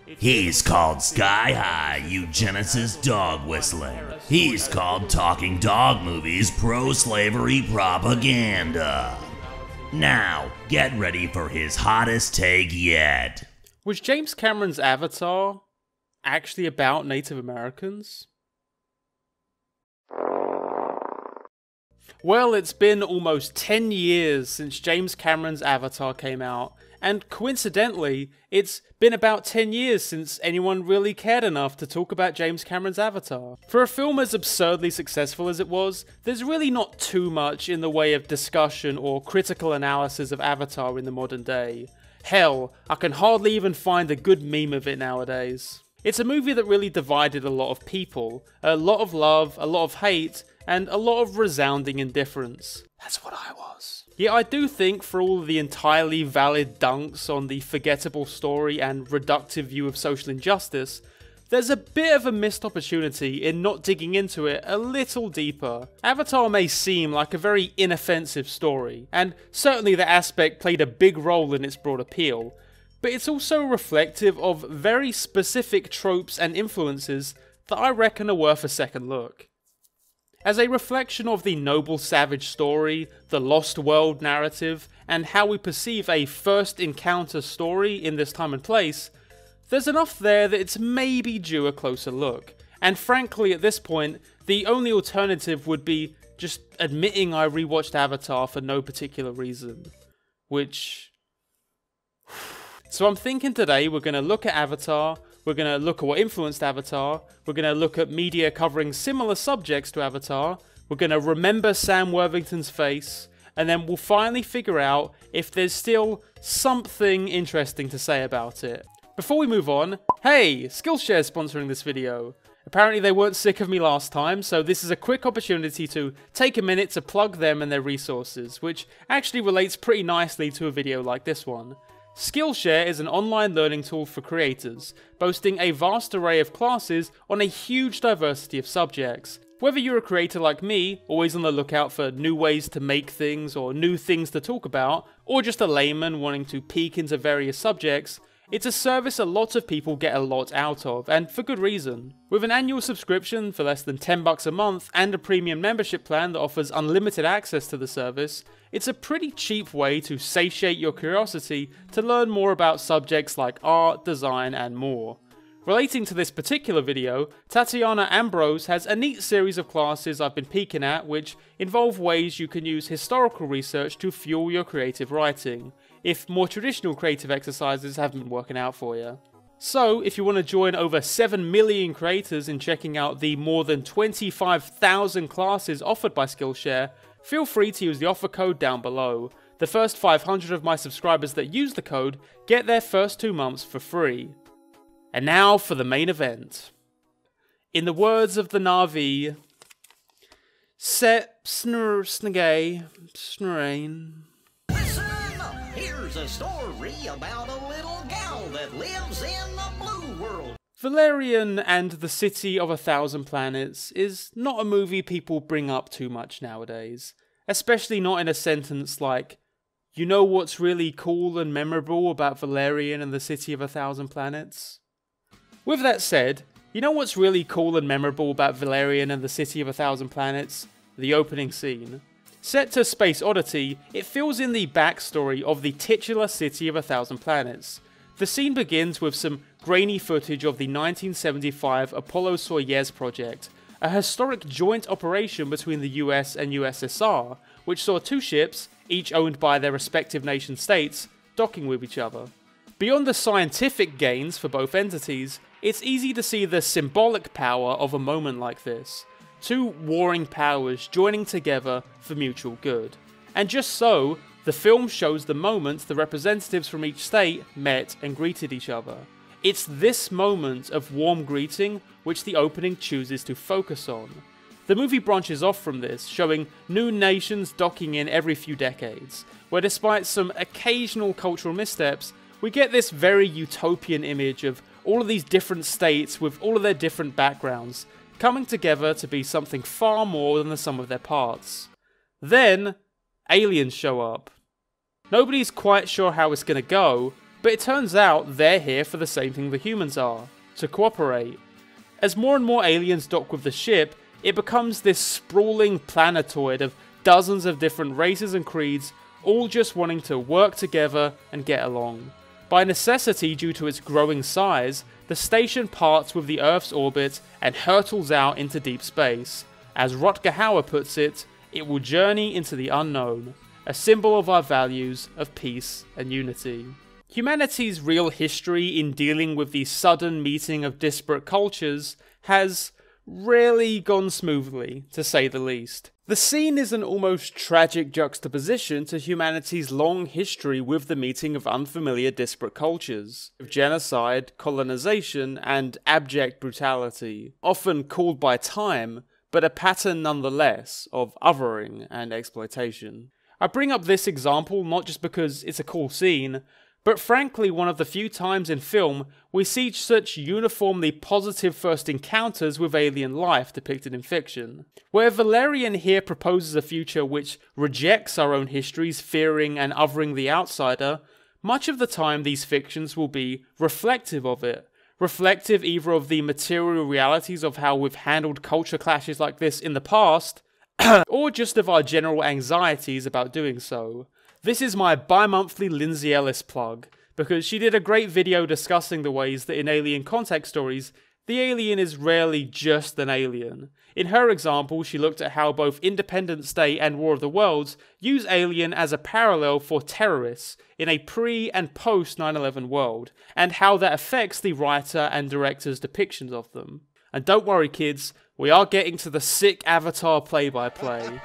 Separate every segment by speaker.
Speaker 1: He's called Sky High Eugenicist Dog Whistling. He's called Talking Dog Movies Pro-Slavery Propaganda. Now, get ready for his hottest take yet.
Speaker 2: Was James Cameron's Avatar actually about Native Americans? Well, it's been almost 10 years since James Cameron's Avatar came out, and coincidentally, it's been about 10 years since anyone really cared enough to talk about James Cameron's Avatar. For a film as absurdly successful as it was, there's really not too much in the way of discussion or critical analysis of Avatar in the modern day. Hell, I can hardly even find a good meme of it nowadays. It's a movie that really divided a lot of people, a lot of love, a lot of hate, and a lot of resounding indifference. That's what I was. Yet I do think, for all of the entirely valid dunks on the forgettable story and reductive view of social injustice, there's a bit of a missed opportunity in not digging into it a little deeper. Avatar may seem like a very inoffensive story, and certainly that aspect played a big role in its broad appeal, but it's also reflective of very specific tropes and influences that I reckon are worth a second look. As a reflection of the noble savage story, the lost world narrative, and how we perceive a first encounter story in this time and place, there's enough there that it's maybe due a closer look. And frankly, at this point, the only alternative would be just admitting I rewatched Avatar for no particular reason. Which... So I'm thinking today we're going to look at Avatar, we're going to look at what influenced Avatar, we're going to look at media covering similar subjects to Avatar, we're going to remember Sam Worthington's face, and then we'll finally figure out if there's still something interesting to say about it. Before we move on, hey, Skillshare's sponsoring this video. Apparently they weren't sick of me last time, so this is a quick opportunity to take a minute to plug them and their resources, which actually relates pretty nicely to a video like this one. Skillshare is an online learning tool for creators, boasting a vast array of classes on a huge diversity of subjects. Whether you're a creator like me, always on the lookout for new ways to make things or new things to talk about, or just a layman wanting to peek into various subjects, it's a service a lot of people get a lot out of, and for good reason. With an annual subscription for less than $10 a month and a premium membership plan that offers unlimited access to the service, it's a pretty cheap way to satiate your curiosity to learn more about subjects like art, design, and more. Relating to this particular video, Tatiana Ambrose has a neat series of classes I've been peeking at which involve ways you can use historical research to fuel your creative writing, if more traditional creative exercises haven't been working out for you. So, if you want to join over 7 million creators in checking out the more than 25,000 classes offered by Skillshare, feel free to use the offer code down below. The first 500 of my subscribers that use the code get their first 2 months for free. And now for the main event. In the words of the Na'vi, Set snur snagay snurain.
Speaker 3: Listen, here's a story about a little gal that lives in the blue world.
Speaker 2: Valerian and the City of 1,000 Planets is not a movie people bring up too much nowadays, especially not in a sentence like, you know what's really cool and memorable about Valerian and the City of 1,000 Planets? With that said, you know what's really cool and memorable about Valerian and the City of 1,000 Planets? The opening scene. Set to Space Oddity, it fills in the backstory of the titular City of 1,000 Planets. The scene begins with some grainy footage of the 1975 Apollo-Soyuz project, a historic joint operation between the US and USSR, which saw 2 ships, each owned by their respective nation states, docking with each other. Beyond the scientific gains for both entities, it's easy to see the symbolic power of a moment like this. 2 warring powers joining together for mutual good. And just so, the film shows the moment the representatives from each state met and greeted each other. It's this moment of warm greeting which the opening chooses to focus on. The movie branches off from this, showing new nations docking in every few decades, where despite some occasional cultural missteps, we get this very utopian image of all of these different states with all of their different backgrounds, coming together to be something far more than the sum of their parts. Then, aliens show up. Nobody's quite sure how it's gonna go, But it turns out they're here for the same thing the humans are, to cooperate. As more and more aliens dock with the ship, it becomes this sprawling planetoid of dozens of different races and creeds, all just wanting to work together and get along. By necessity due to its growing size, the station parts with the Earth's orbit and hurtles out into deep space. As Rutger Hauer puts it, it will journey into the unknown, a symbol of our values of peace and unity. Humanity's real history in dealing with the sudden meeting of disparate cultures has rarely gone smoothly, to say the least. The scene is an almost tragic juxtaposition to humanity's long history with the meeting of unfamiliar disparate cultures, of genocide, colonization, and abject brutality, often called by time, but a pattern nonetheless of othering and exploitation. I bring up this example not just because it's a cool scene, but frankly one of the few times in film we see such uniformly positive first encounters with alien life depicted in fiction. Where Valerian here proposes a future which rejects our own histories, fearing and othering the outsider, much of the time these fictions will be reflective of it. Reflective either of the material realities of how we've handled culture clashes like this in the past, or just of our general anxieties about doing so. This is my bi-monthly Lindsay Ellis plug, because she did a great video discussing the ways that in alien contact stories, the alien is rarely just an alien. In her example, she looked at how both Independence Day and War of the Worlds use alien as a parallel for terrorists in a pre- and post-9/11 world, and how that affects the writer and director's depictions of them. And don't worry kids, we are getting to the sick Avatar play-by-play.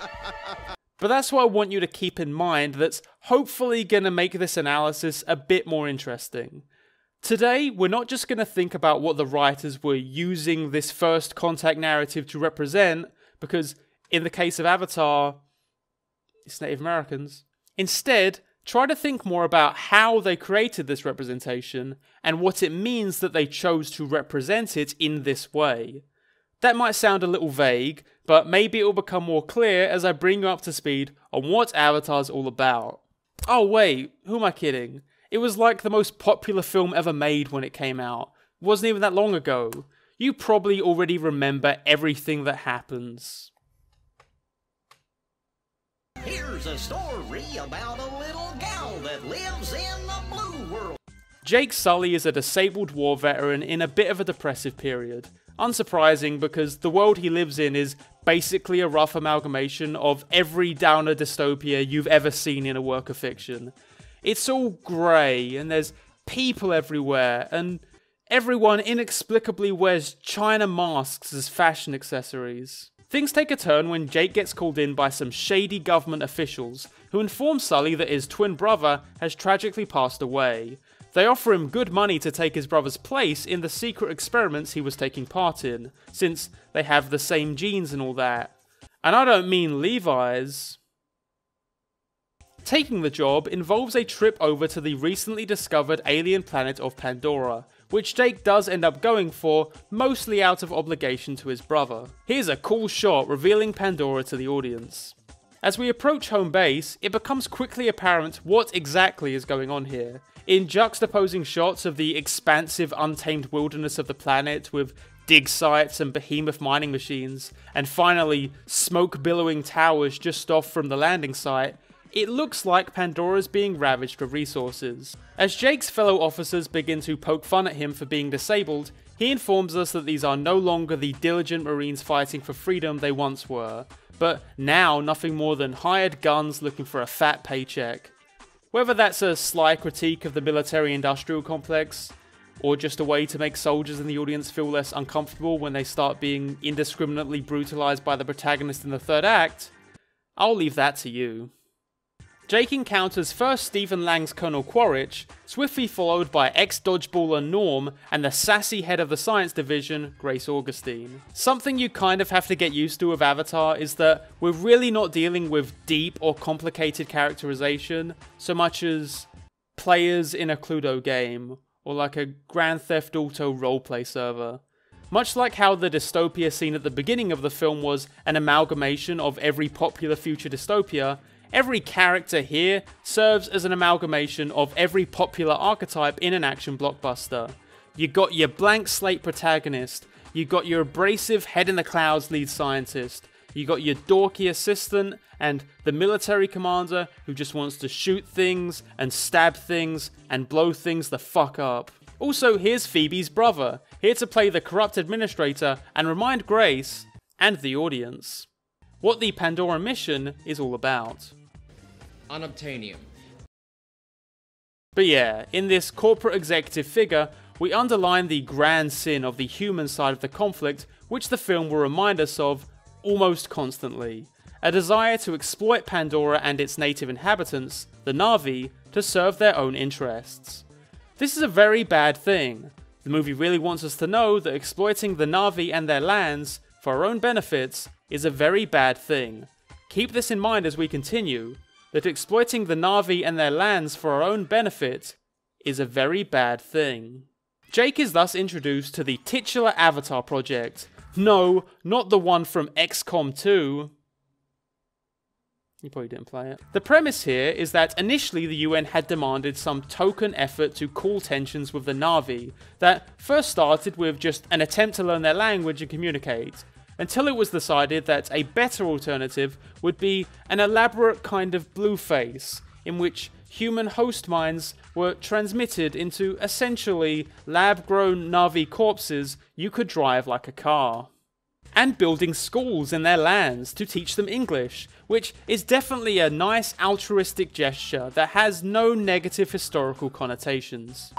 Speaker 2: But that's what I want you to keep in mind that's hopefully going to make this analysis a bit more interesting. Today, we're not just going to think about what the writers were using this first contact narrative to represent, because in the case of Avatar, it's Native Americans. Instead, try to think more about how they created this representation and what it means that they chose to represent it in this way. That might sound a little vague, but maybe it will become more clear as I bring you up to speed on what Avatar's all about. Oh wait, who am I kidding? It was like the most popular film ever made when it came out. It wasn't even that long ago. You probably already remember everything that happens.
Speaker 3: Here's a story about a little gal that lives in the blue world.
Speaker 2: Jake Sully is a disabled war veteran in a bit of a depressive period. Unsurprising because the world he lives in is basically a rough amalgamation of every downer dystopia you've ever seen in a work of fiction. It's all grey, and there's people everywhere, and everyone inexplicably wears China masks as fashion accessories. Things take a turn when Jake gets called in by some shady government officials who inform Sully that his twin brother has tragically passed away. They offer him good money to take his brother's place in the secret experiments he was taking part in, since they have the same genes and all that. And I don't mean Levi's. Taking the job involves a trip over to the recently discovered alien planet of Pandora, which Jake does end up going for, mostly out of obligation to his brother. Here's a cool shot revealing Pandora to the audience. As we approach home base, it becomes quickly apparent what exactly is going on here. In juxtaposing shots of the expansive, untamed wilderness of the planet with dig sites and behemoth mining machines, and finally smoke-billowing towers just off from the landing site, it looks like Pandora's being ravaged for resources. As Jake's fellow officers begin to poke fun at him for being disabled, he informs us that these are no longer the diligent Marines fighting for freedom they once were, but now nothing more than hired guns looking for a fat paycheck. Whether that's a sly critique of the military-industrial complex, or just a way to make soldiers in the audience feel less uncomfortable when they start being indiscriminately brutalized by the protagonist in the third act, I'll leave that to you. Jake encounters first Stephen Lang's Colonel Quaritch, swiftly followed by ex-dodgeballer Norm and the sassy head of the science division, Grace Augustine. Something you kind of have to get used to with Avatar is that we're really not dealing with deep or complicated characterization so much as players in a Cluedo game, or like a Grand Theft Auto roleplay server. Much like how the dystopia scene at the beginning of the film was an amalgamation of every popular future dystopia, Every character here serves as an amalgamation of every popular archetype in an action blockbuster. You got your blank slate protagonist, you got your abrasive head in the clouds lead scientist, you got your dorky assistant, and the military commander who just wants to shoot things and stab things and blow things the fuck up. Also, here's Phoebe's brother, here to play the corrupt administrator and remind Grace, and the audience, what the Pandora mission is all about.
Speaker 4: Unobtainium.
Speaker 2: But yeah, in this corporate executive figure, we underline the grand sin of the human side of the conflict, which the film will remind us of almost constantly. A desire to exploit Pandora and its native inhabitants, the Na'vi, to serve their own interests. This is a very bad thing. The movie really wants us to know that exploiting the Na'vi and their lands for our own benefits is a very bad thing. Keep this in mind as we continue, that exploiting the Na'vi and their lands for our own benefit is a very bad thing. Jake is thus introduced to the titular Avatar project. No, not the one from XCOM 2. You probably didn't play it. The premise here is that initially the UN had demanded some token effort to cool tensions with the Na'vi that first started with just an attempt to learn their language and communicate, until it was decided that a better alternative would be an elaborate kind of blueface, in which human host minds were transmitted into essentially lab-grown Na'vi corpses you could drive like a car. And building schools in their lands to teach them English, which is definitely a nice altruistic gesture that has no negative historical connotations.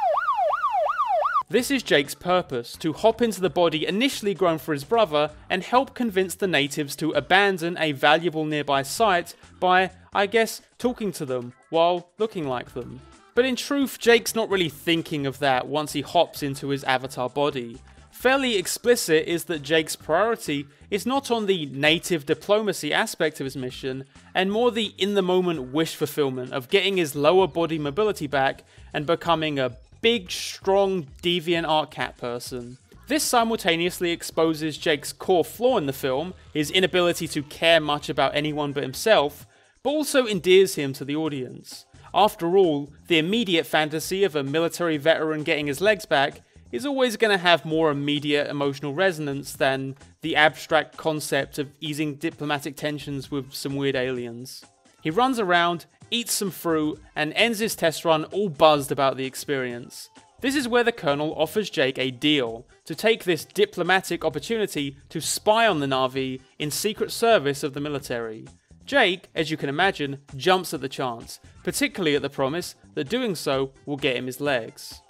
Speaker 2: This is Jake's purpose, to hop into the body initially grown for his brother and help convince the natives to abandon a valuable nearby site by, I guess, talking to them while looking like them. But in truth, Jake's not really thinking of that once he hops into his avatar body. Fairly explicit is that Jake's priority is not on the native diplomacy aspect of his mission, and more the in-the-moment wish fulfillment of getting his lower body mobility back and becoming a big, strong, deviant art cat person. This simultaneously exposes Jake's core flaw in the film, his inability to care much about anyone but himself, but also endears him to the audience. After all, the immediate fantasy of a military veteran getting his legs back is always going to have more immediate emotional resonance than the abstract concept of easing diplomatic tensions with some weird aliens. He runs around, eats some fruit, and ends his test run all buzzed about the experience. This is where the Colonel offers Jake a deal, to take this diplomatic opportunity to spy on the Na'vi in secret service of the military. Jake, as you can imagine, jumps at the chance, particularly at the promise that doing so will get him his legs.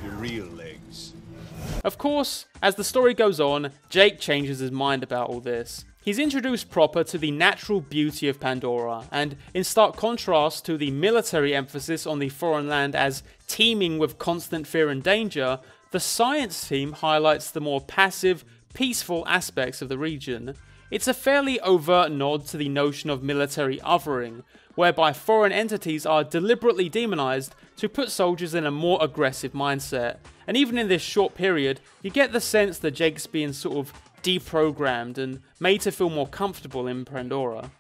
Speaker 5: Your real legs.
Speaker 2: Of course, as the story goes on, Jake changes his mind about all this. He's introduced proper to the natural beauty of Pandora, and in stark contrast to the military emphasis on the foreign land as teeming with constant fear and danger, the science team highlights the more passive, peaceful aspects of the region. It's a fairly overt nod to the notion of military othering, whereby foreign entities are deliberately demonized to put soldiers in a more aggressive mindset. And even in this short period, you get the sense that Jake's being sort of deprogrammed and made to feel more comfortable in Pandora.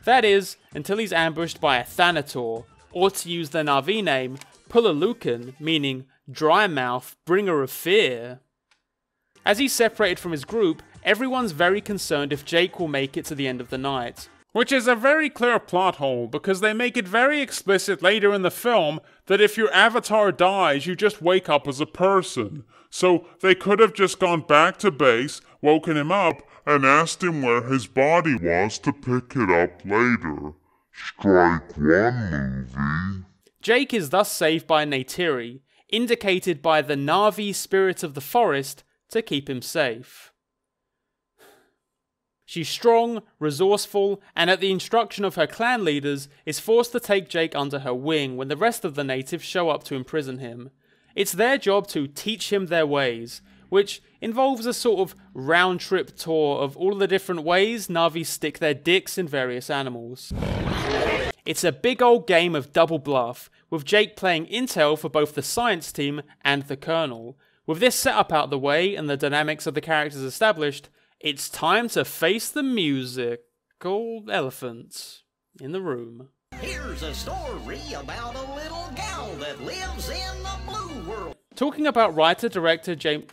Speaker 2: That is, until he's ambushed by a Thanator, or to use the Na'vi name, Pulalukan, meaning dry mouth, bringer of fear. As he's separated from his group, everyone's very concerned if Jake will make it to the end of the night.
Speaker 6: Which is a very clear plot hole, because they make it very explicit later in the film that if your avatar dies, you just wake up as a person. So they could have just gone back to base, woken him up,
Speaker 7: and asked him where his body was to pick it up later. Strike one, movie.
Speaker 2: Jake is thus saved by Neytiri, indicated by the Na'vi spirit of the forest to keep him safe. She's strong, resourceful, and at the instruction of her clan leaders, is forced to take Jake under her wing when the rest of the natives show up to imprison him. It's their job to teach him their ways, which involves a sort of round-trip tour of all the different ways Na'vi stick their dicks in various animals. It's a big old game of double bluff, with Jake playing intel for both the science team and the Colonel. With this setup out the way and the dynamics of the characters established, it's time to face the musical elephants. in the room.
Speaker 3: Here's a story about a little gal that lives in the blue world.
Speaker 2: Talking about writer-director James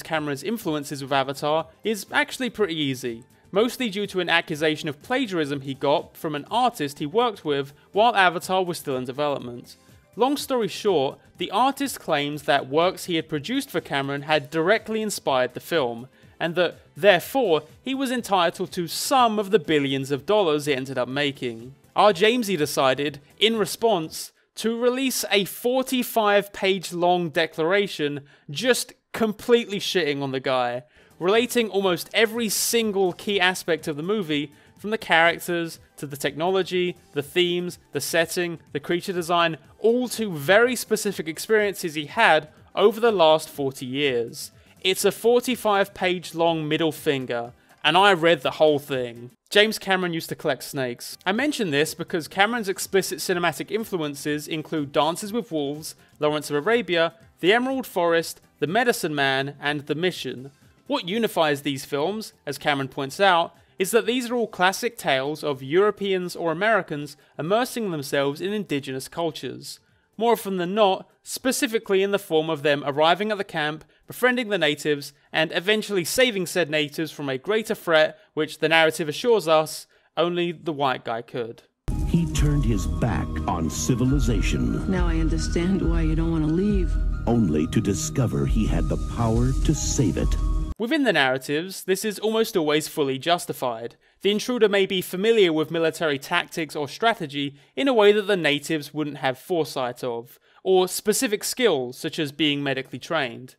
Speaker 2: Cameron's influences with Avatar is actually pretty easy, mostly due to an accusation of plagiarism he got from an artist he worked with while Avatar was still in development. Long story short, the artist claims that works he had produced for Cameron had directly inspired the film, and that, therefore, he was entitled to some of the billions of dollars it ended up making. Our Jamesy decided, in response, to release a 45-page long declaration just completely shitting on the guy, relating almost every single key aspect of the movie, from the characters, to the technology, the themes, the setting, the creature design, all to very specific experiences he had over the last 40 years. It's a 45-page long middle finger, and I read the whole thing. James Cameron used to collect snakes. I mention this because Cameron's explicit cinematic influences include Dances with Wolves, Lawrence of Arabia, The Emerald Forest, The Medicine Man, and The Mission. What unifies these films, as Cameron points out, is that these are all classic tales of Europeans or Americans immersing themselves in indigenous cultures. More often than not, specifically in the form of them arriving at the camp, befriending the natives, and eventually saving said natives from a greater threat which the narrative assures us only the white guy could.
Speaker 8: He turned his back on civilization.
Speaker 9: Now I understand why you don't want to leave.
Speaker 8: Only to discover he had the power to save it.
Speaker 2: Within the narratives, this is almost always fully justified. The intruder may be familiar with military tactics or strategy in a way that the natives wouldn't have foresight of, or specific skills such as being medically trained.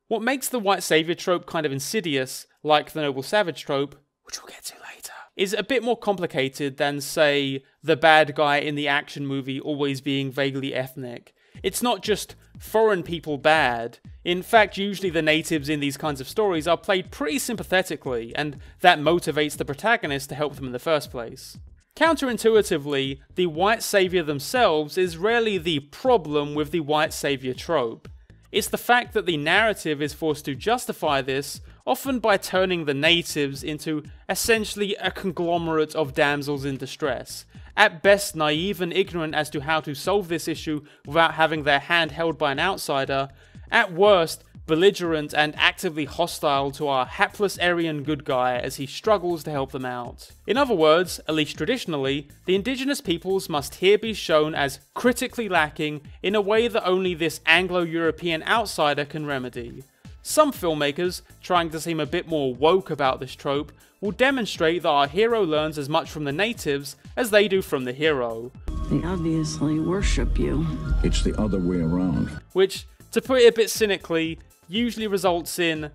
Speaker 2: What makes the white savior trope kind of insidious, like the noble savage trope, which we'll get to later, is a bit more complicated than, say, the bad guy in the action movie always being vaguely ethnic. It's not just foreign people bad. In fact, usually the natives in these kinds of stories are played pretty sympathetically, and that motivates the protagonist to help them in the first place. Counterintuitively, the white savior themselves is rarely the problem with the white savior trope. It's the fact that the narrative is forced to justify this, often by turning the natives into essentially a conglomerate of damsels in distress, at best naive and ignorant as to how to solve this issue without having their hand held by an outsider, at worst belligerent and actively hostile to our hapless Aryan good guy as he struggles to help them out. In other words, at least traditionally, the indigenous peoples must here be shown as critically lacking in a way that only this Anglo-European outsider can remedy. Some filmmakers, trying to seem a bit more woke about this trope, will demonstrate that our hero learns as much from the natives as they do from the hero.
Speaker 9: They obviously worship you.
Speaker 10: It's the other way around.
Speaker 2: Which, to put it a bit cynically, usually results in,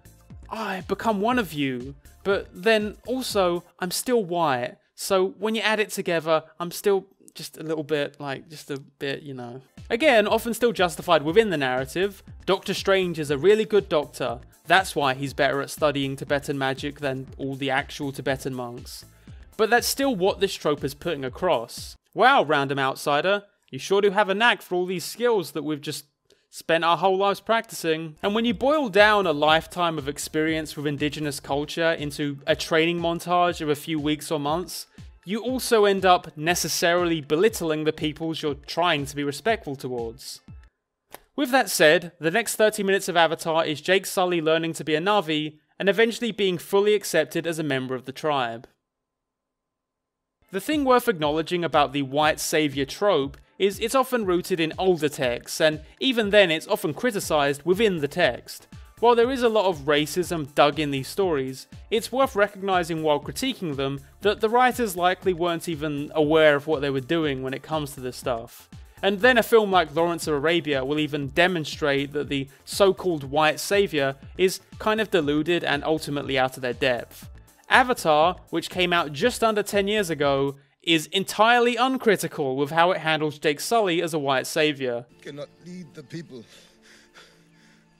Speaker 2: I become one of you, but then also, I'm still white, so when you add it together, I'm still just a little bit, you know. Again, often still justified within the narrative, Doctor Strange is a really good doctor. That's why he's better at studying Tibetan magic than all the actual Tibetan monks. But that's still what this trope is putting across. Wow, random outsider, you sure do have a knack for all these skills that we've just spent our whole lives practicing. And when you boil down a lifetime of experience with indigenous culture into a training montage of a few weeks or months, you also end up necessarily belittling the peoples you're trying to be respectful towards. With that said, the next 30 minutes of Avatar is Jake Sully learning to be a Na'vi and eventually being fully accepted as a member of the tribe. The thing worth acknowledging about the white savior trope is it's often rooted in older texts, and even then it's often criticised within the text. While there is a lot of racism dug in these stories, it's worth recognising while critiquing them that the writers likely weren't even aware of what they were doing when it comes to this stuff. And then a film like Lawrence of Arabia will even demonstrate that the so-called white saviour is kind of deluded and ultimately out of their depth. Avatar, which came out just under 10 years ago, is entirely uncritical with how it handles Jake Sully as a white saviour.
Speaker 11: You cannot lead the people.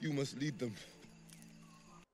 Speaker 11: You must lead them.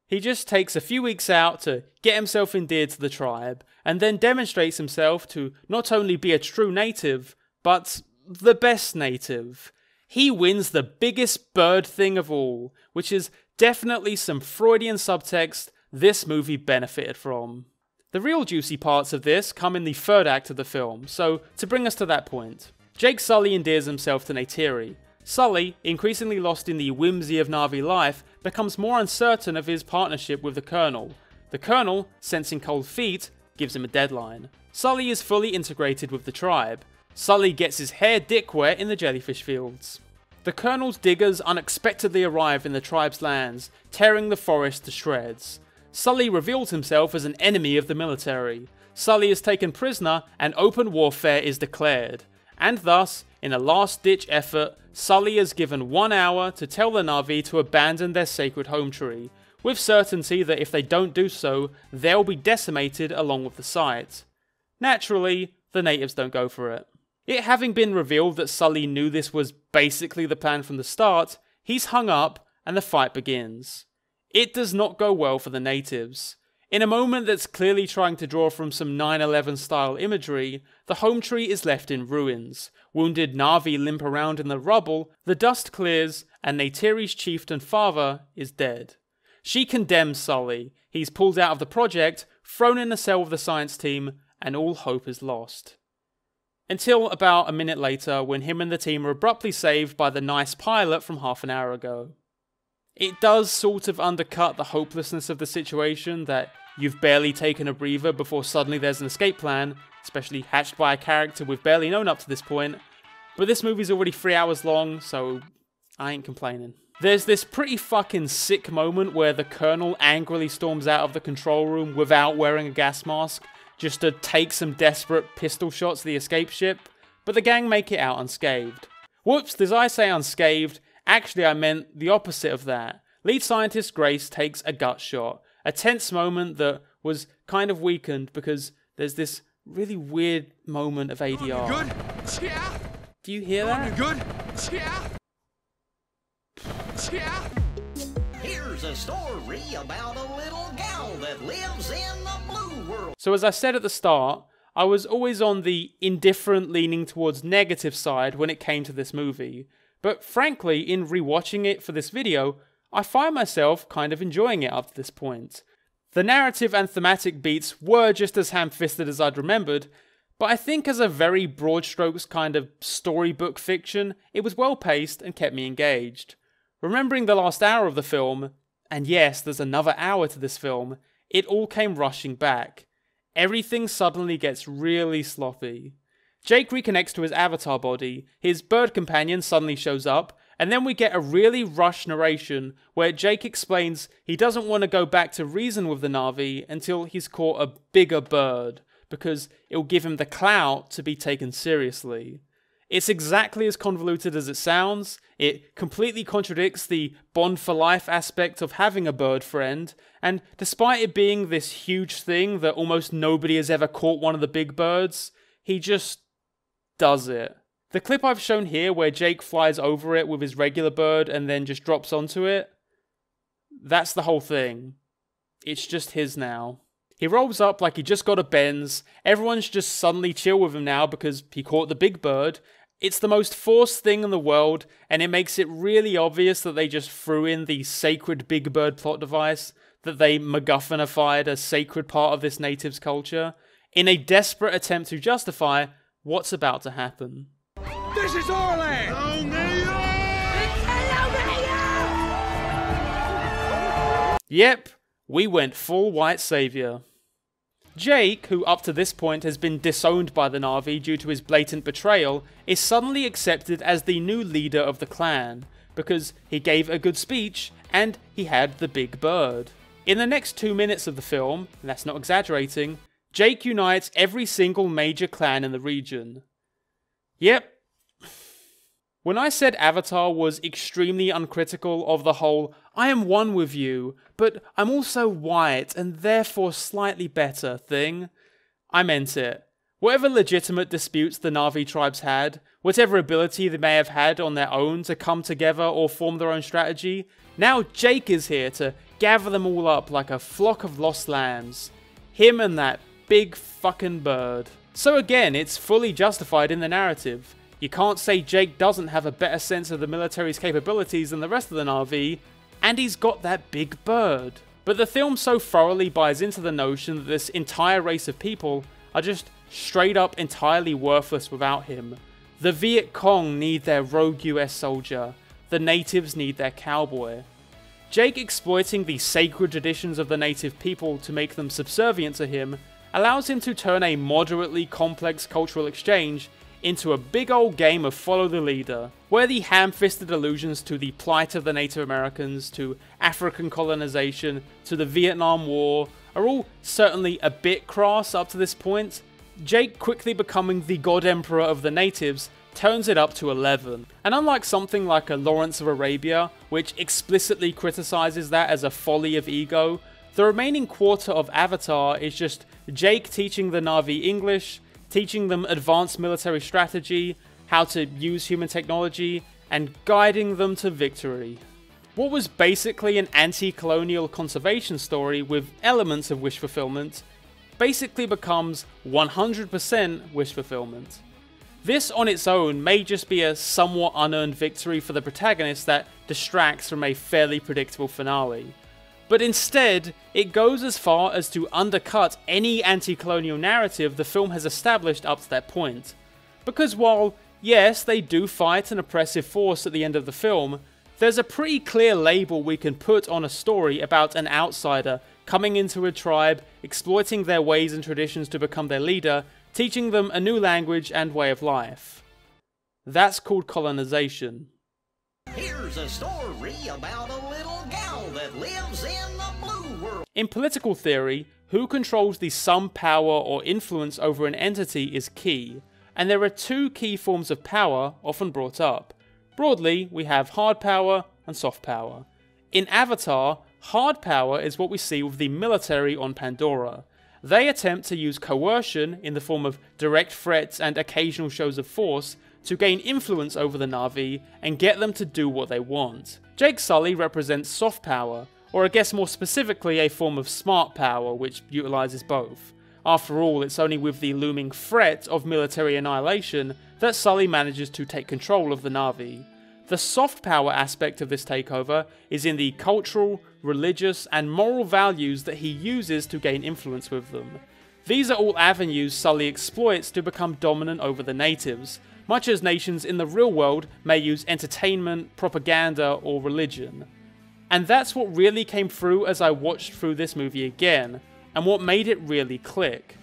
Speaker 2: He just takes a few weeks out to get himself endeared to the tribe, and then demonstrates himself to not only be a true native, but the best native. He wins the biggest bird thing of all, which is definitely some Freudian subtext this movie benefited from. The real juicy parts of this come in the third act of the film, so to bring us to that point, Jake Sully endears himself to Neytiri. Sully, increasingly lost in the whimsy of Na'vi life, becomes more uncertain of his partnership with the Colonel. The Colonel, sensing cold feet, gives him a deadline. Sully is fully integrated with the tribe. Sully gets his hair dick wet in the jellyfish fields. The Colonel's diggers unexpectedly arrive in the tribe's lands, tearing the forest to shreds. Sully reveals himself as an enemy of the military. Sully is taken prisoner and open warfare is declared. And thus, in a last-ditch effort, Sully is given 1 hour to tell the Na'vi to abandon their sacred home tree, with certainty that if they don't do so, they'll be decimated along with the site. Naturally, the natives don't go for it. It having been revealed that Sully knew this was basically the plan from the start, he's hung up and the fight begins. It does not go well for the natives. In a moment that's clearly trying to draw from some 9/11 style imagery, the home tree is left in ruins. Wounded Na'vi limp around in the rubble, the dust clears, and Neytiri's chieftain father is dead. She condemns Sully, he's pulled out of the project, thrown in a cell with the science team, and all hope is lost. Until about a minute later, when him and the team are abruptly saved by the nice pilot from half an hour ago. It does sort of undercut the hopelessness of the situation that you've barely taken a breather before suddenly there's an escape plan, especially hatched by a character we've barely known up to this point, but this movie's already 3 hours long, so I ain't complaining. There's this pretty fucking sick moment where the Colonel angrily storms out of the control room without wearing a gas mask, just to take some desperate pistol shots at the escape ship, but the gang make it out unscathed. Whoops, did I say unscathed? Actually, I meant the opposite of that. Lead scientist Grace takes a gut shot, a tense moment that was kind of weakened because there's this really weird moment of ADR.
Speaker 12: Good? Yeah.
Speaker 2: Do you hear that?
Speaker 12: Good? Yeah. Yeah.
Speaker 3: Here's a story about a little gal that lives in the blue world.
Speaker 2: So as I said at the start, I was always on the indifferent leaning towards negative side when it came to this movie. But frankly, in rewatching it for this video, I find myself kind of enjoying it up to this point. The narrative and thematic beats were just as ham-fisted as I'd remembered, but I think as a very broad strokes kind of storybook fiction, it was well paced and kept me engaged. Remembering the last hour of the film, and yes, there's another hour to this film, it all came rushing back. Everything suddenly gets really sloppy. Jake reconnects to his avatar body, his bird companion suddenly shows up, and then we get a really rushed narration where Jake explains he doesn't want to go back to reason with the Na'vi until he's caught a bigger bird, because it'll give him the clout to be taken seriously. It's exactly as convoluted as it sounds, it completely contradicts the bond for life aspect of having a bird friend, and despite it being this huge thing that almost nobody has ever caught one of the big birds, he just does it. The clip I've shown here where Jake flies over it with his regular bird and then just drops onto it, that's the whole thing. It's just his now. He rolls up like he just got a Benz, everyone's just suddenly chill with him now because he caught the big bird. It's the most forced thing in the world, and it makes it really obvious that they just threw in the sacred big bird plot device, that they MacGuffinified a sacred part of this native's culture, in a desperate attempt to justify what's about to happen.
Speaker 12: This is our land!
Speaker 2: Yep, we went full white savior. Jake, who up to this point has been disowned by the Na'vi due to his blatant betrayal, is suddenly accepted as the new leader of the clan, because he gave a good speech and he had the big bird. In the next 2 minutes of the film, and that's not exaggerating, Jake unites every single major clan in the region. Yep. When I said Avatar was extremely uncritical of the whole, I am one with you, but I'm also white and therefore slightly better thing, I meant it. Whatever legitimate disputes the Na'vi tribes had, whatever ability they may have had on their own to come together or form their own strategy, now Jake is here to gather them all up like a flock of lost lambs. Him and that big fucking bird. So again, it's fully justified in the narrative. You can't say Jake doesn't have a better sense of the military's capabilities than the rest of the Na'vi, and he's got that big bird. But the film so thoroughly buys into the notion that this entire race of people are just straight up entirely worthless without him. The Viet Cong need their rogue US soldier, the natives need their cowboy. Jake exploiting the sacred traditions of the native people to make them subservient to him allows him to turn a moderately complex cultural exchange into a big old game of follow the leader, where the ham-fisted allusions to the plight of the Native Americans, to African colonization, to the Vietnam War are all certainly a bit crass up to this point. Jake quickly becoming the God Emperor of the natives turns it up to 11. And unlike something like a Lawrence of Arabia, which explicitly criticizes that as a folly of ego, the remaining quarter of Avatar is just Jake teaching the Na'vi English, teaching them advanced military strategy, how to use human technology, and guiding them to victory. What was basically an anti-colonial conservation story with elements of wish fulfillment basically becomes 100% wish fulfillment. This on its own may just be a somewhat unearned victory for the protagonist that distracts from a fairly predictable finale. But instead, it goes as far as to undercut any anti-colonial narrative the film has established up to that point. Because while, yes, they do fight an oppressive force at the end of the film, there's a pretty clear label we can put on a story about an outsider coming into a tribe, exploiting their ways and traditions to become their leader, teaching them a new language and way of life. That's called colonization.
Speaker 3: Here's a story about a little gal that lives in the blue world.
Speaker 2: In political theory, who controls the sum, power, or influence over an entity is key, and there are two key forms of power often brought up. Broadly, we have hard power and soft power. In Avatar, hard power is what we see with the military on Pandora. They attempt to use coercion in the form of direct threats and occasional shows of force to gain influence over the Na'vi and get them to do what they want. Jake Sully represents soft power, or I guess more specifically a form of smart power which utilizes both. After all, it's only with the looming threat of military annihilation that Sully manages to take control of the Na'vi. The soft power aspect of this takeover is in the cultural, religious, and moral values that he uses to gain influence with them. These are all avenues Sully exploits to become dominant over the natives, much as nations in the real world may use entertainment, propaganda, or religion. And that's what really came through as I watched through this movie again, and what made it really click.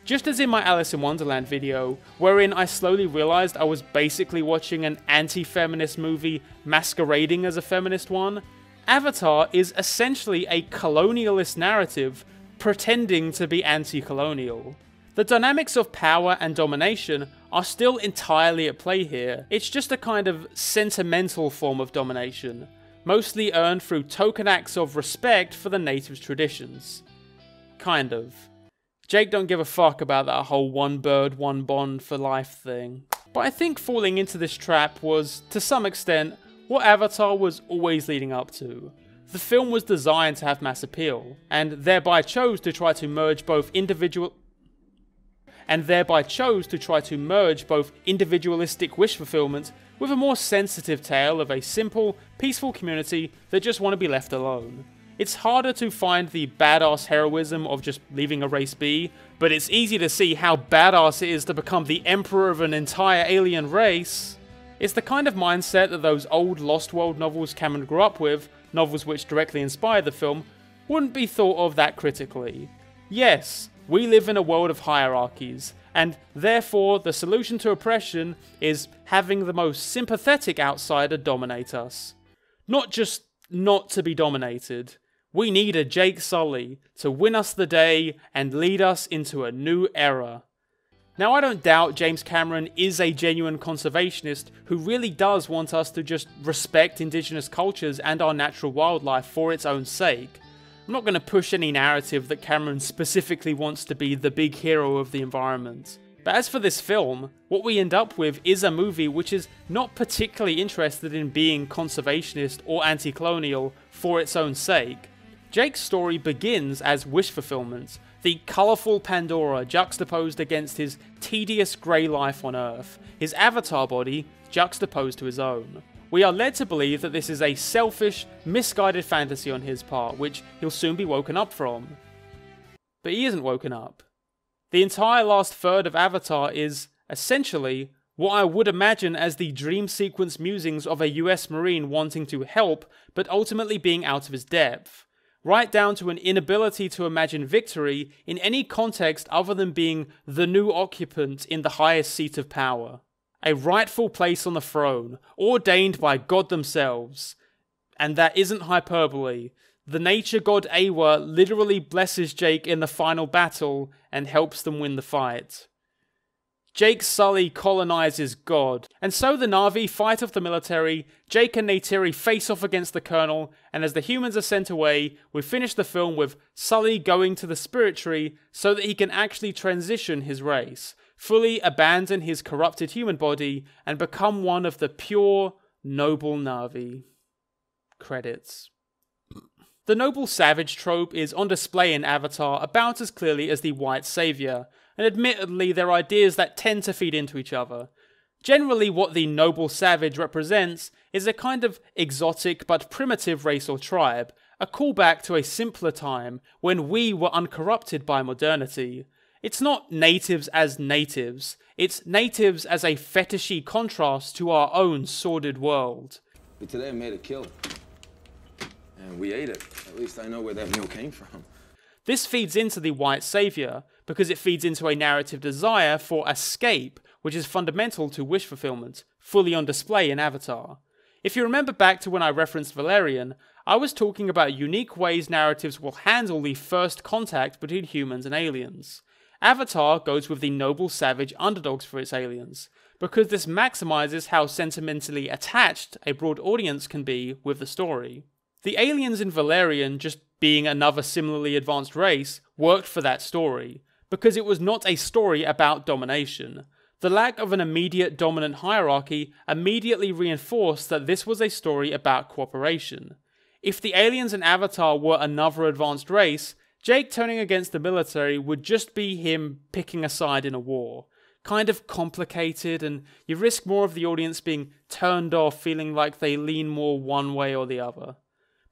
Speaker 2: Just as in my Alice in Wonderland video, wherein I slowly realised I was basically watching an anti-feminist movie masquerading as a feminist one, Avatar is essentially a colonialist narrative pretending to be anti-colonial. The dynamics of power and domination are still entirely at play here. It's just a kind of sentimental form of domination, mostly earned through token acts of respect for the natives' traditions. Kind of. Jake don't give a fuck about that whole one bird, one bond for life thing. But I think falling into this trap was, to some extent, what Avatar was always leading up to. The film was designed to have mass appeal, and thereby chose to try to merge both individualistic wish fulfillment with a more sensitive tale of a simple, peaceful community that just want to be left alone. It's harder to find the badass heroism of just leaving a race be, but it's easy to see how badass it is to become the emperor of an entire alien race. It's the kind of mindset that those old Lost World novels Cameron grew up with, novels which directly inspired the film, wouldn't be thought of that critically. Yes, we live in a world of hierarchies, and therefore the solution to oppression is having the most sympathetic outsider dominate us. Not just not to be dominated. We need a Jake Sully to win us the day and lead us into a new era. Now, I don't doubt James Cameron is a genuine conservationist who really does want us to just respect indigenous cultures and our natural wildlife for its own sake. I'm not going to push any narrative that Cameron specifically wants to be the big hero of the environment. But as for this film, what we end up with is a movie which is not particularly interested in being conservationist or anti-colonial for its own sake. Jake's story begins as wish fulfillment, the colourful Pandora juxtaposed against his tedious grey life on Earth, his avatar body juxtaposed to his own. we are led to believe that this is a selfish, misguided fantasy on his part, which he'll soon be woken up from. But he isn't woken up. The entire last third of Avatar is, essentially, what I would imagine as the dream sequence musings of a US Marine wanting to help, but ultimately being out of his depth. Right down to an inability to imagine victory in any context other than being the new occupant in the highest seat of power. A rightful place on the throne, ordained by God themselves. And that isn't hyperbole. The nature god Awa literally blesses Jake in the final battle and helps them win the fight. Jake Sully colonizes God, and so the Na'vi fight off the military, Jake and Neytiri face off against the Colonel, and as the humans are sent away, we finish the film with Sully going to the Spirit Tree so that he can actually transition his race, fully abandon his corrupted human body, and become one of the pure, noble Na'vi. Credits. The noble savage trope is on display in Avatar about as clearly as the white savior, and admittedly there are ideas that tend to feed into each other. Generally what the noble savage represents is a kind of exotic but primitive race or tribe, a callback to a simpler time when we were uncorrupted by modernity. It's not natives as natives, it's natives as a fetishy contrast to our own sordid world.
Speaker 13: But today I made a kill. And we ate it. At least I know where that meal came from.
Speaker 2: This feeds into the white savior, because it feeds into a narrative desire for escape, which is fundamental to wish fulfillment, fully on display in Avatar. If you remember back to when I referenced Valerian, I was talking about unique ways narratives will handle the first contact between humans and aliens. Avatar goes with the noble savage underdogs for its aliens, because this maximizes how sentimentally attached a broad audience can be with the story. The aliens in Valerian just being another similarly advanced race worked for that story, because it was not a story about domination. The lack of an immediate dominant hierarchy immediately reinforced that this was a story about cooperation. If the aliens in Avatar were another advanced race, Jake turning against the military would just be him picking a side in a war. Kind of complicated, and you risk more of the audience being turned off feeling like they lean more one way or the other.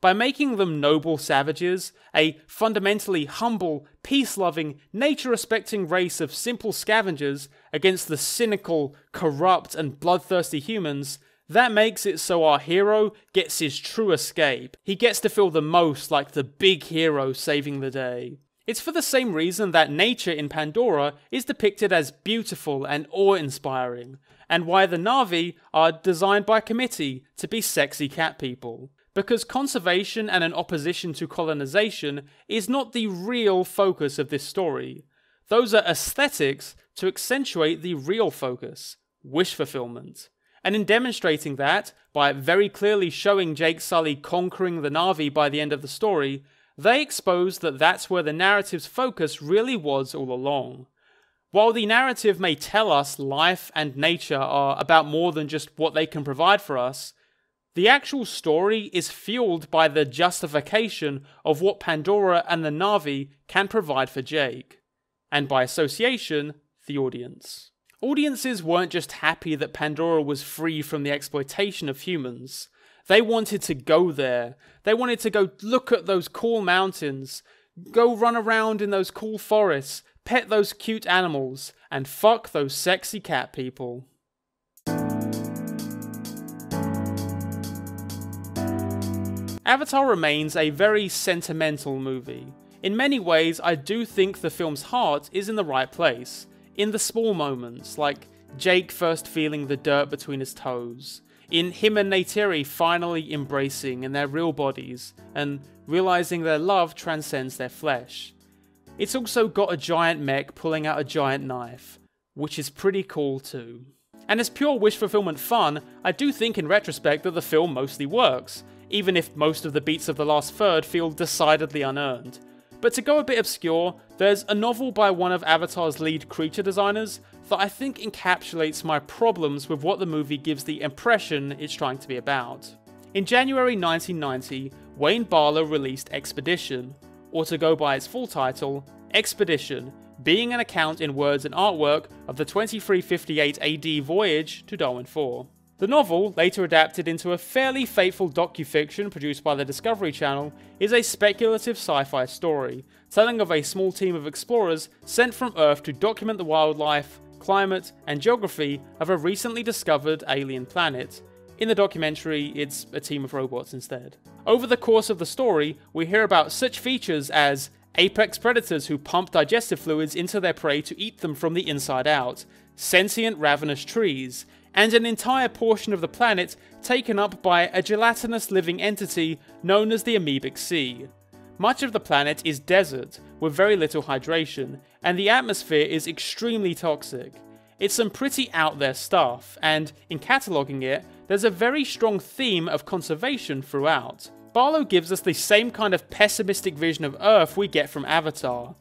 Speaker 2: By making them noble savages, a fundamentally humble, peace-loving, nature-respecting race of simple scavengers against the cynical, corrupt, and bloodthirsty humans, that makes it so our hero gets his true escape. He gets to feel the most like the big hero saving the day. It's for the same reason that nature in Pandora is depicted as beautiful and awe-inspiring, and why the Na'vi are designed by committee to be sexy cat people. Because conservation and an opposition to colonization is not the real focus of this story. Those are aesthetics to accentuate the real focus, wish fulfillment. And in demonstrating that, by very clearly showing Jake Sully conquering the Na'vi by the end of the story, they expose that that's where the narrative's focus really was all along. While the narrative may tell us life and nature are about more than just what they can provide for us, the actual story is fueled by the justification of what Pandora and the Na'vi can provide for Jake, and by association, the audience. Audiences weren't just happy that Pandora was free from the exploitation of humans. They wanted to go there. They wanted to go look at those cool mountains, go run around in those cool forests, pet those cute animals, and fuck those sexy cat people. Avatar remains a very sentimental movie. In many ways, I do think the film's heart is in the right place. In the small moments, like Jake first feeling the dirt between his toes, in him and Neytiri finally embracing in their real bodies, and realizing their love transcends their flesh. It's also got a giant mech pulling out a giant knife, which is pretty cool too. And as pure wish fulfillment fun, I do think in retrospect that the film mostly works, even if most of the beats of the last third feel decidedly unearned. But to go a bit obscure, there's a novel by one of Avatar's lead creature designers that I think encapsulates my problems with what the movie gives the impression it's trying to be about. In January 1990, Wayne Barlow released Expedition, or to go by its full title, Expedition, being an account in words and artwork of the 2358 AD voyage to Darwin IV. The novel, later adapted into a fairly fateful docufiction produced by the Discovery Channel, is a speculative sci-fi story, telling of a small team of explorers sent from Earth to document the wildlife, climate, and geography of a recently discovered alien planet. In the documentary, it's a team of robots instead. Over the course of the story, we hear about such features as apex predators who pump digestive fluids into their prey to eat them from the inside out, sentient ravenous trees, and an entire portion of the planet taken up by a gelatinous living entity known as the Amoebic Sea. Much of the planet is desert, with very little hydration, and the atmosphere is extremely toxic. It's some pretty out there stuff, and in cataloguing it, there's a very strong theme of conservation throughout. Barlow gives us the same kind of pessimistic vision of Earth we get from Avatar.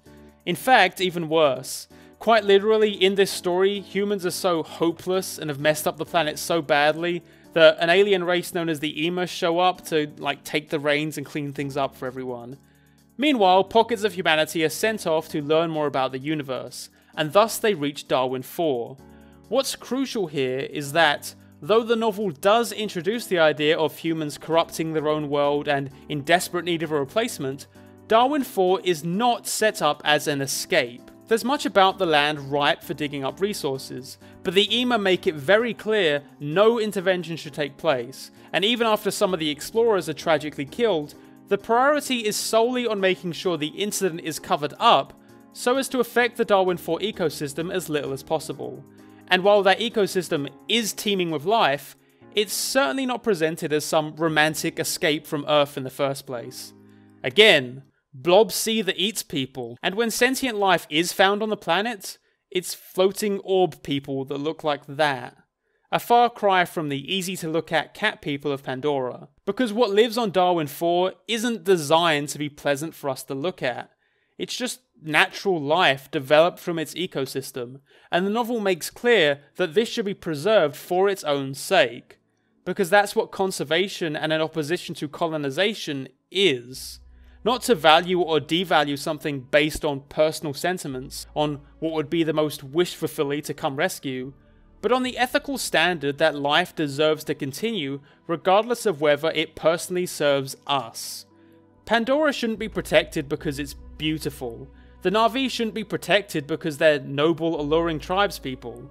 Speaker 2: In fact, even worse. Quite literally, in this story, humans are so hopeless and have messed up the planet so badly that an alien race known as the Ema show up to, take the reins and clean things up for everyone. Meanwhile, pockets of humanity are sent off to learn more about the universe, and thus they reach Darwin 4. What's crucial here is that, though the novel does introduce the idea of humans corrupting their own world and in desperate need of a replacement, Darwin 4 is not set up as an escape. There's much about the land ripe for digging up resources, but the Ema make it very clear no intervention should take place, and even after some of the explorers are tragically killed, the priority is solely on making sure the incident is covered up so as to affect the Darwin 4 ecosystem as little as possible. And while that ecosystem is teeming with life, it's certainly not presented as some romantic escape from Earth in the first place. Again, blob sea that eats people, and when sentient life is found on the planet, it's floating orb people that look like that. A far cry from the easy-to-look-at cat people of Pandora. Because what lives on Darwin 4 isn't designed to be pleasant for us to look at. It's just natural life developed from its ecosystem, and the novel makes clear that this should be preserved for its own sake. Because that's what conservation and an opposition to colonization is. Not to value or devalue something based on personal sentiments, on what would be the most wish-fulfilling to come rescue, but on the ethical standard that life deserves to continue regardless of whether it personally serves us. Pandora shouldn't be protected because it's beautiful. The Na'vi shouldn't be protected because they're noble, alluring tribespeople.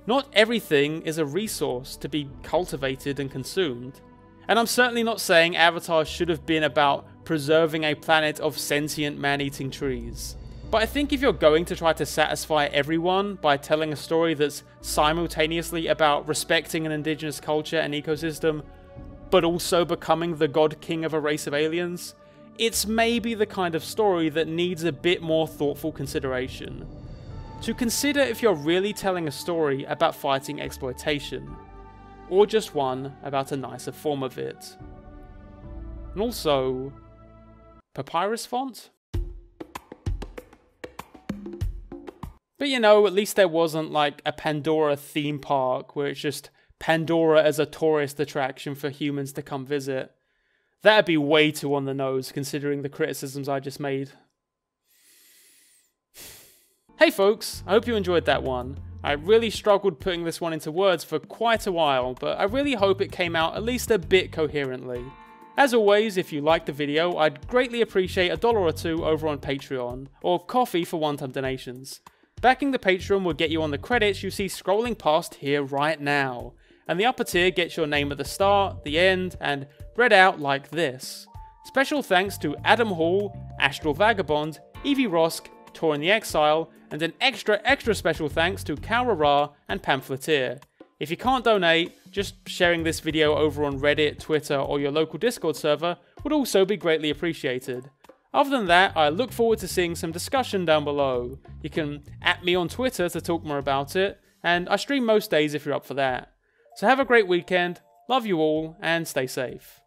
Speaker 2: Not everything is a resource to be cultivated and consumed. And I'm certainly not saying Avatar should have been about preserving a planet of sentient man-eating trees. But I think if you're going to try to satisfy everyone by telling a story that's simultaneously about respecting an indigenous culture and ecosystem, but also becoming the god king of a race of aliens, it's maybe the kind of story that needs a bit more thoughtful consideration. To consider if you're really telling a story about fighting exploitation, or just one about a nicer form of it. And also, papyrus font? But you know, at least there wasn't like a Pandora theme park where it's just Pandora as a tourist attraction for humans to come visit. That'd be way too on the nose considering the criticisms I just made. Hey folks, I hope you enjoyed that one. I really struggled putting this one into words for quite a while, but I really hope it came out at least a bit coherently. As always, if you liked the video, I'd greatly appreciate $1 or $2 over on Patreon, or Coffee for one-time donations. Backing the Patreon will get you on the credits you see scrolling past here right now, and the upper tier gets your name at the start, the end, and read out like this. Special thanks to Adam Hall, Astral Vagabond, Evie Rosk, Torin the Exile, and an extra special thanks to Kaurara and Pamphleteer. If you can't donate, just sharing this video over on Reddit, Twitter, or your local Discord server would also be greatly appreciated. Other than that, I look forward to seeing some discussion down below. You can @ me on Twitter to talk more about it, and I stream most days if you're up for that. So have a great weekend, love you all, and stay safe.